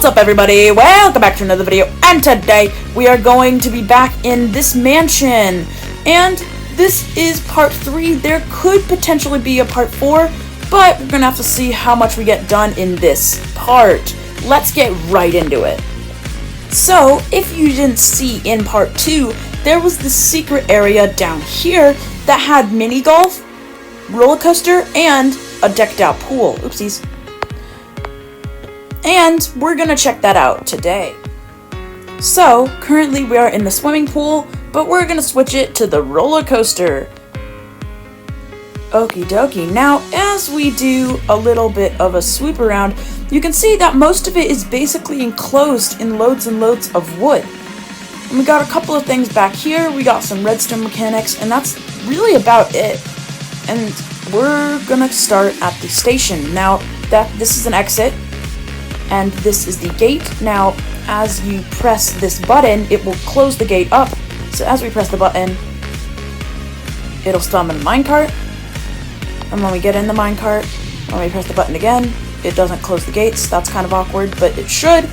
up, everybody? Welcome back to another video, and today we are going to be back in this mansion, and this is part 3. There could potentially be a part 4, but we're gonna have to see how much we get done in this part. Let's get right into it. So, if you didn't see in part 2, there was this secret area down here that had mini golf, roller coaster, and a decked out pool. Oopsies. And we're gonna check that out today. So, currently we are in the swimming pool, but we're gonna switch it to the roller coaster. Okie dokie. Now, as we do a little bit of a swoop around, you can see that most of it is basically enclosed in loads and loads of wood. And we got a couple of things back here. We got some redstone mechanics, and that's really about it. And we're gonna start at the station. Now, this is an exit. And this is the gate. Now, as you press this button, it will close the gate up. So as we press the button, it'll summon a minecart. And when we get in the minecart, when we press the button again, it doesn't close the gates. That's kind of awkward, but it should.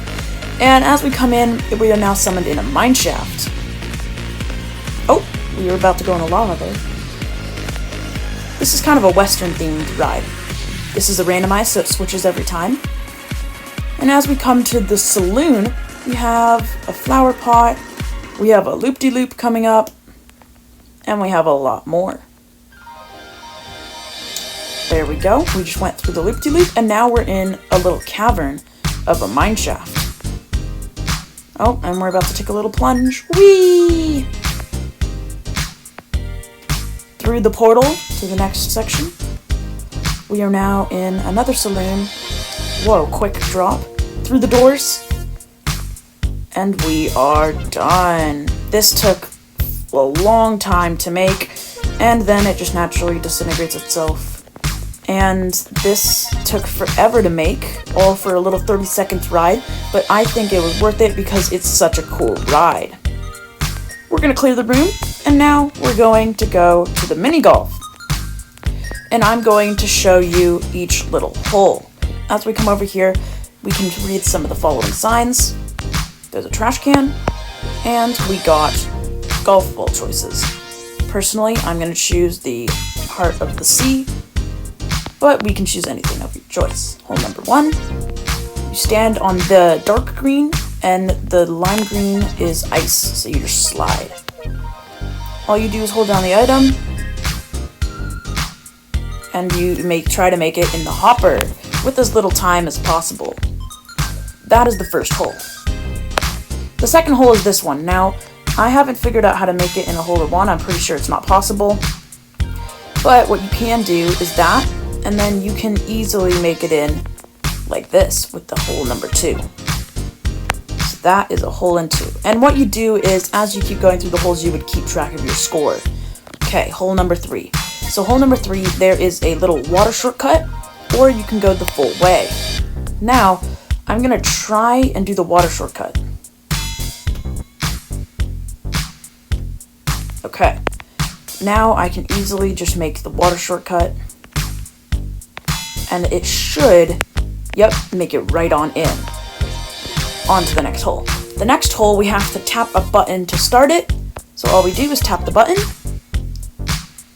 And as we come in, we are now summoned in a mine shaft. Oh, we were about to go in a lava there. This is kind of a Western themed ride. This is a randomized, so it switches every time. And as we come to the saloon, we have a flower pot, we have a loop-de-loop coming up, and we have a lot more. There we go. We just went through the loop-de-loop, and now we're in a little cavern of a mine shaft. Oh, and we're about to take a little plunge. Whee! Through the portal to the next section. We are now in another saloon. Whoa, quick drop. Through the doors, and we are done. This took a long time to make, and then it just naturally disintegrates itself. And this took forever to make, all for a little 30 seconds ride, but I think it was worth it because it's such a cool ride. We're gonna clear the room, and now we're going to go to the mini golf. And I'm going to show you each little hole. As we come over here, we can read some of the following signs. There's a trash can, and we got golf ball choices. Personally, I'm going to choose the Heart of the Sea, but we can choose anything of your choice. Hole number 1, you stand on the dark green, and the lime green is ice, so you just slide. All you do is hold down the item, and you try to make it in the hopper with as little time as possible. That is the first hole. The second hole is this one. Now, I haven't figured out how to make it in a hole 1. I'm pretty sure it's not possible. But what you can do is that, and then you can easily make it in like this with the hole number 2. So that is a hole in 2. And what you do is, as you keep going through the holes, you would keep track of your score. Okay, hole number 3. So hole number 3, there is a little water shortcut, or you can go the full way. Now, I'm gonna try and do the water shortcut. Okay. Now I can easily just make the water shortcut. And it should, yep, make it right on in. On to the next hole. The next hole, we have to tap a button to start it. So all we do is tap the button,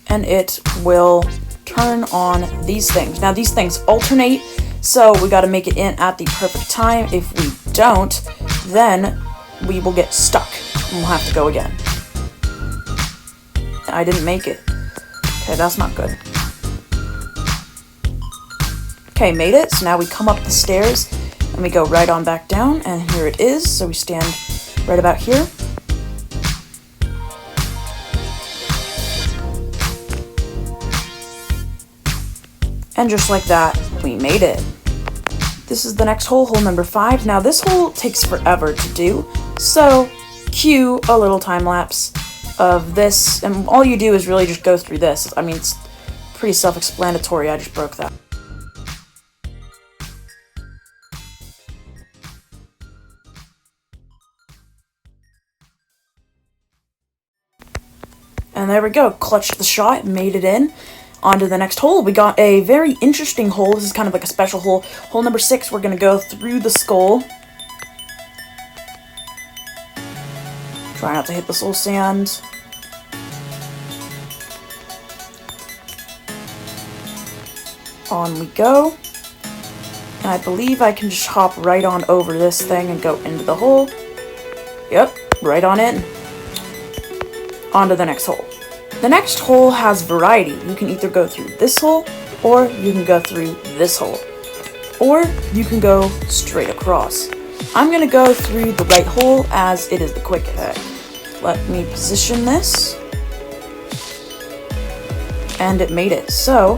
and it will turn on these things. Now these things alternate, so we gotta make it in at the perfect time. If we don't, then we will get stuck and we'll have to go again. I didn't make it. Okay, that's not good. Okay, made it. So now we come up the stairs and we go right on back down, and here it is. So we stand right about here. And just like that, we made it. This is the next hole, hole number 5. Now this hole takes forever to do, so cue a little time lapse of this, and all you do is really just go through this. I mean, it's pretty self-explanatory. I just broke that. And there we go, clutched the shot, made it in. On to the next hole. We got a very interesting hole. This is kind of like a special hole. Hole number 6, we're going to go through the skull Try not to hit this little sand. On we go. And I believe I can just hop right on over this thing and go into the hole. Yep, right on in. On to the next hole. The next hole has variety. You can either go through this hole, or you can go through this hole. Or you can go straight across. I'm gonna go through the right hole as it is the quickest. Let me position this. And it made it. So,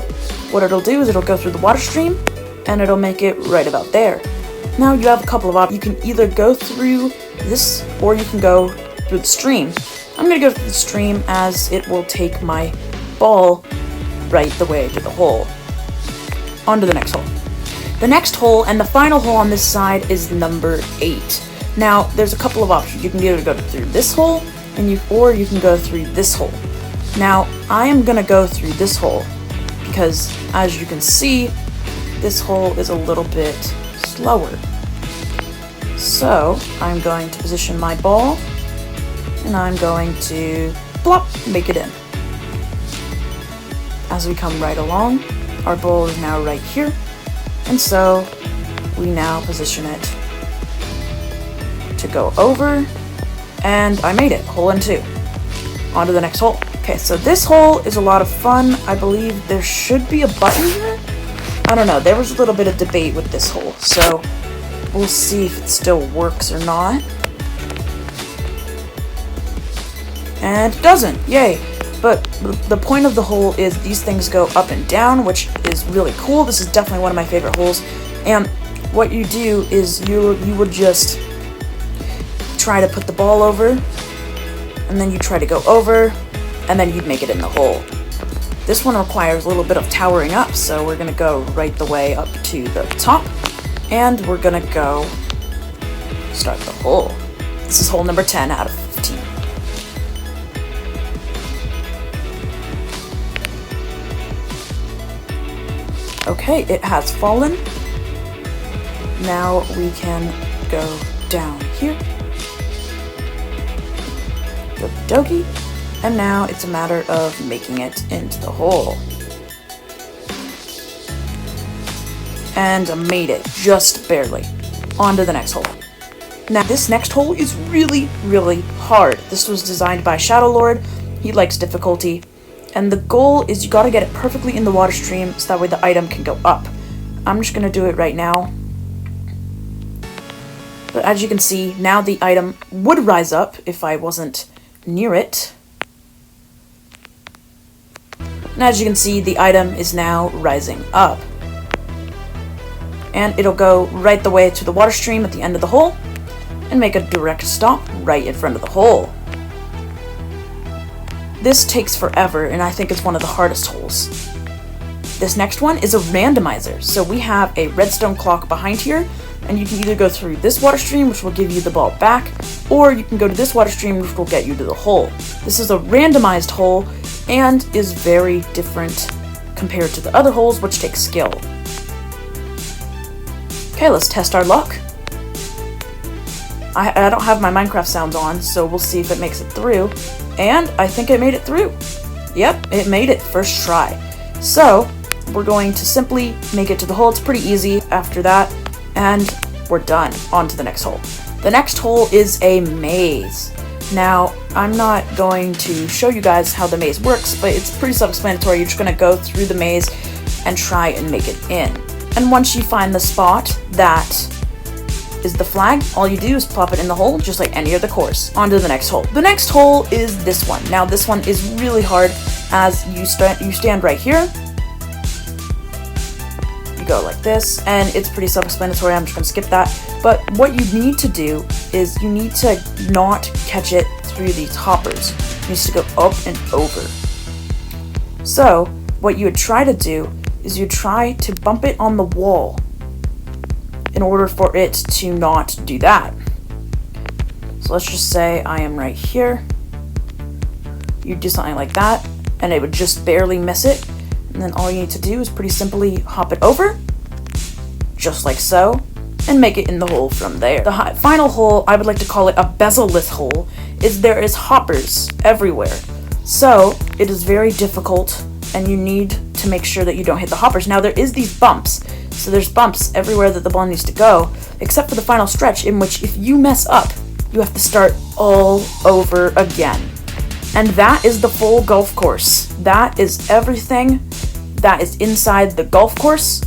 what it'll do is it'll go through the water stream, and it'll make it right about there. Now you have a couple of options. You can either go through this, or you can go through the stream. I'm gonna go through the stream as it will take my ball right the way to the hole. On to the next hole. The next hole, and the final hole on this side, is number 8. Now, there's a couple of options. You can either go through this hole, or you can go through this hole. Now, I am gonna go through this hole, because as you can see, this hole is a little bit slower. So, I'm going to position my ball, and I'm going to plop, make it in. As we come right along, our ball is now right here, and so we now position it to go over, and I made it, hole in 2. On to the next hole. Okay, so this hole is a lot of fun. I believe there should be a button here. I don't know, there was a little bit of debate with this hole, so we'll see if it still works or not. And it doesn't, yay. But the point of the hole is these things go up and down, which is really cool. This is definitely one of my favorite holes. And what you do is you would just try to put the ball over, and then you try to go over, and then you'd make it in the hole. This one requires a little bit of towering up, so we're gonna go right the way up to the top, and we're gonna go start the hole. This is hole number 10 out of 15. Okay, it has fallen. Now we can go down here. Okie dokie. And now it's a matter of making it into the hole. And I made it, just barely. On to the next hole. Now this next hole is really, really hard. This was designed by Shadow Lord. He likes difficulty. And the goal is you gotta get it perfectly in the water stream so that way the item can go up. I'm just gonna do it right now. But as you can see, now the item would rise up if I wasn't near it. And as you can see, the item is now rising up. And it'll go right the way to the water stream at the end of the hole and make a direct stop right in front of the hole. This takes forever, and I think it's one of the hardest holes. This next one is a randomizer. So we have a redstone clock behind here, and you can either go through this water stream, which will give you the ball back, or you can go to this water stream, which will get you to the hole. This is a randomized hole, and is very different compared to the other holes, which take skill. Okay, let's test our luck. I don't have my Minecraft sounds on, so we'll see if it makes it through. And I think it made it through. Yep, it made it first try. So, we're going to simply make it to the hole. It's pretty easy after that, and we're done. On to the next hole. The next hole is a maze. Now, I'm not going to show you guys how the maze works, but it's pretty self-explanatory. You're just going to go through the maze and try and make it in. And once you find the spot that is the flag, all you do is plop it in the hole, just like any other course. On to the next hole. The next hole is this one. Now, this one is really hard as you stand right here. You go like this, and it's pretty self-explanatory. I'm just going to skip that. But what you need to do is you need to not catch it through these hoppers. It needs to go up and over. So, what you would try to do is you try to bump it on the wall in order for it to not do that. So let's just say I am right here. You do something like that, and it would just barely miss it. And then all you need to do is pretty simply hop it over, just like so, and make it in the hole from there. The final hole, I would like to call it a bezel-less hole, is there is hoppers everywhere. So it is very difficult, and you need to make sure that you don't hit the hoppers. Now there is these bumps. So there's bumps everywhere that the ball needs to go, except for the final stretch, in which if you mess up, you have to start all over again. And that is the full golf course. That is everything that is inside the golf course.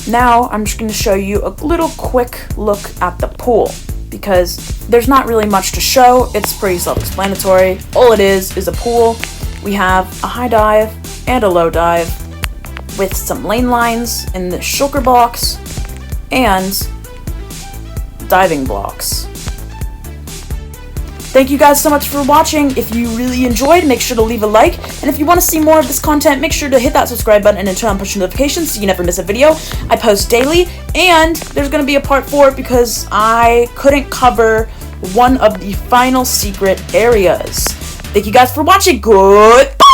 Now I'm just going to show you a little quick look at the pool, because there's not really much to show. It's pretty self-explanatory. All it is a pool. We have a high dive and a low dive with some lane lines in the shulker blocks and diving blocks. Thank you guys so much for watching. If you really enjoyed, make sure to leave a like. And if you want to see more of this content, make sure to hit that subscribe button and turn on push notifications so you never miss a video. I post daily, and there's going to be a part 4 because I couldn't cover one of the final secret areas. Thank you guys for watching. Goodbye!